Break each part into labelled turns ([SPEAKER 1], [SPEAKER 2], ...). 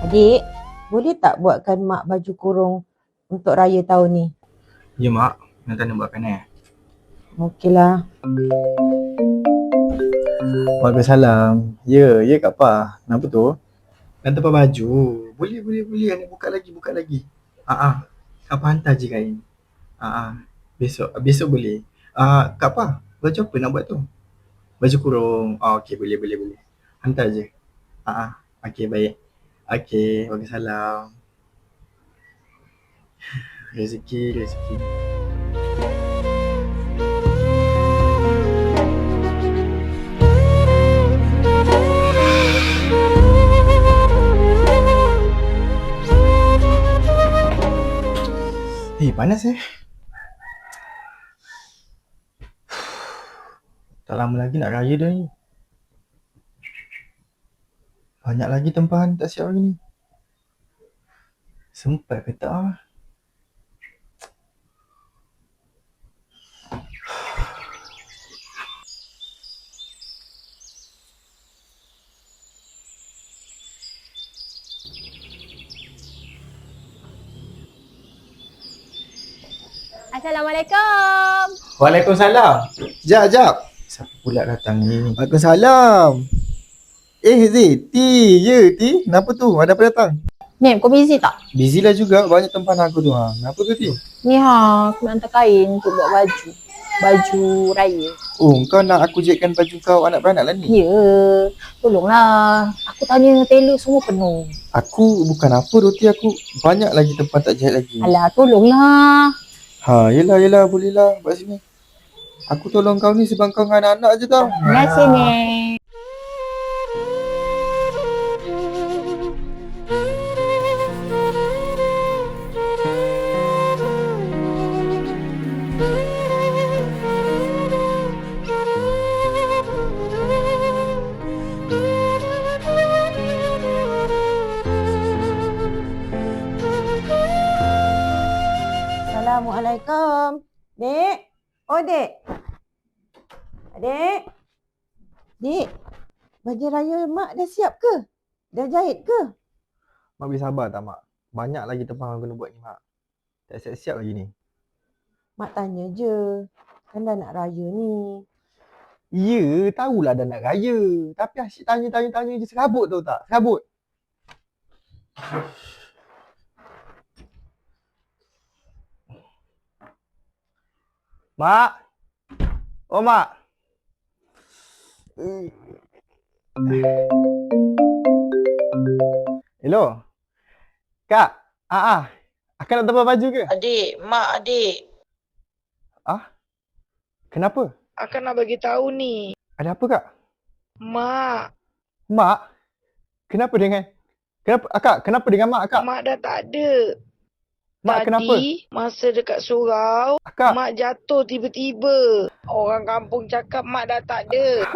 [SPEAKER 1] Adik, boleh tak buatkan mak baju kurung untuk raya tahun ni?
[SPEAKER 2] Ya mak, nak nak buatkan
[SPEAKER 1] Okeylah.
[SPEAKER 3] Waalaikumsalam. Ya Kak Pa. Kenapa tu?
[SPEAKER 2] Dan tempat baju. Boleh. Anak buka lagi. Kak Pa hantar je kain. Besok boleh. Kak Pa, baju apa nak buat tu? Baju kurung. Okey, boleh. Hantar je. Okey, baik. Okey, waalaikumsalam. Rezeki. Panas Tak lama lagi nak raya dah ni. Banyak lagi tempahan tak siap hari ni. Sempat ke tak?
[SPEAKER 4] Assalamualaikum.
[SPEAKER 3] Waalaikumsalam. Jap.
[SPEAKER 2] Siapa pula datang ni?
[SPEAKER 3] Waalaikumsalam. Ti. Kenapa tu? Ada apa datang?
[SPEAKER 4] Nim, kau busy tak?
[SPEAKER 3] Busy lah juga. Banyak tempahan aku tu. Kenapa tu Ti?
[SPEAKER 4] Ni aku nak hantar kain untuk buat baju. Baju raya.
[SPEAKER 3] Oh, kau nak aku jahitkan baju kau anak beranak lah ni?
[SPEAKER 4] Ya, tolonglah. Aku tanya tailor semua penuh.
[SPEAKER 3] Aku bukan apa Roti, aku banyak lagi tempat tak jahit lagi.
[SPEAKER 4] Alah, tolonglah.
[SPEAKER 3] Yelah, bolehlah buat sini. Aku tolong kau ni sebab kau dengan anak-anak je tau.
[SPEAKER 4] Terima kasih, Nek.
[SPEAKER 1] Assalamualaikum. Dek. Oh, Dek. Adik. Dek, baju raya mak dah siap ke? Dah jahit ke?
[SPEAKER 3] Mak boleh sabar tak mak? Banyak lagi tempahan aku kena buat ni mak. Tak siap-siap lagi ni.
[SPEAKER 1] Mak tanya je. Kan dah nak raya ni.
[SPEAKER 3] Ya, tahulah dah nak raya. Tapi asyik tanya je serabut tau tak? Serabut. Mak. Oh mak. Hello. Kak. Akan nak tempah baju ke?
[SPEAKER 5] Adik.
[SPEAKER 3] Kenapa?
[SPEAKER 5] Akan nak bagi tahu ni.
[SPEAKER 3] Ada apa kak?
[SPEAKER 5] Mak
[SPEAKER 3] Kenapa dengan mak akak?
[SPEAKER 5] Mak dah tak ada.
[SPEAKER 3] Mak kenapa?
[SPEAKER 5] Tadi masa dekat surau,
[SPEAKER 3] Akak.
[SPEAKER 5] mak jatuh tiba-tiba. Orang kampung cakap mak dah tak ada.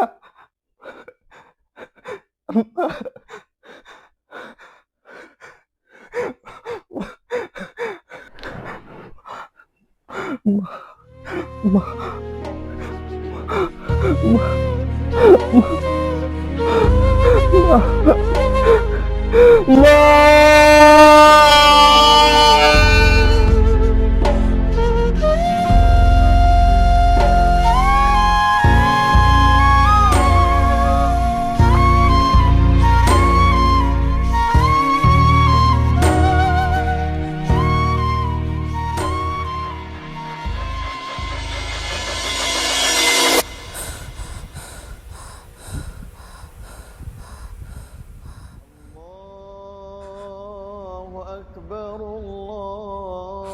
[SPEAKER 3] أكبر الله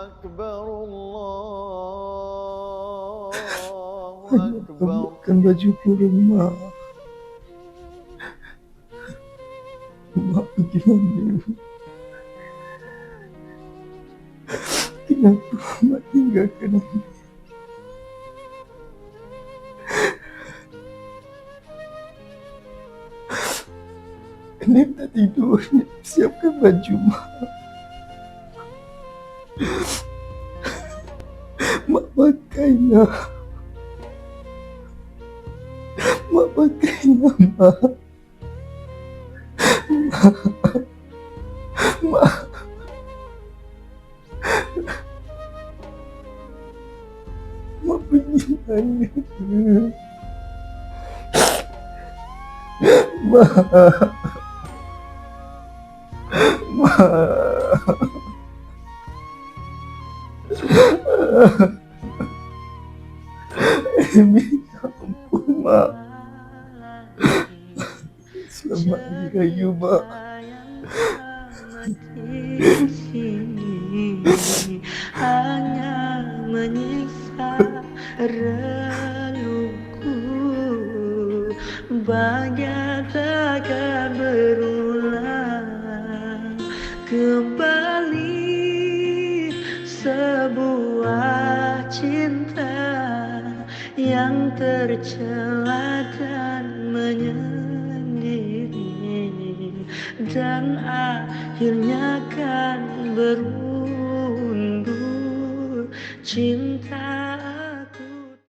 [SPEAKER 3] أكبر الله أكبر.
[SPEAKER 2] Bukan baju kurung mak. Mak pergi mana? Kenapa mak tinggalkan aku? Nek tak tidur, Nek siapkan baju mak. Mak pakailah. Mak pakailah mak. Mak. Mak pergi mana? Mak. Minta ampun mak. Selamat Hari Raya mak.
[SPEAKER 6] Di sini hanya menyiksa relungku, bahagia takkan berulang kembali. Sebuah cinta yang tercela dan menyendiri, dan akhirnya kan berundur. Cinta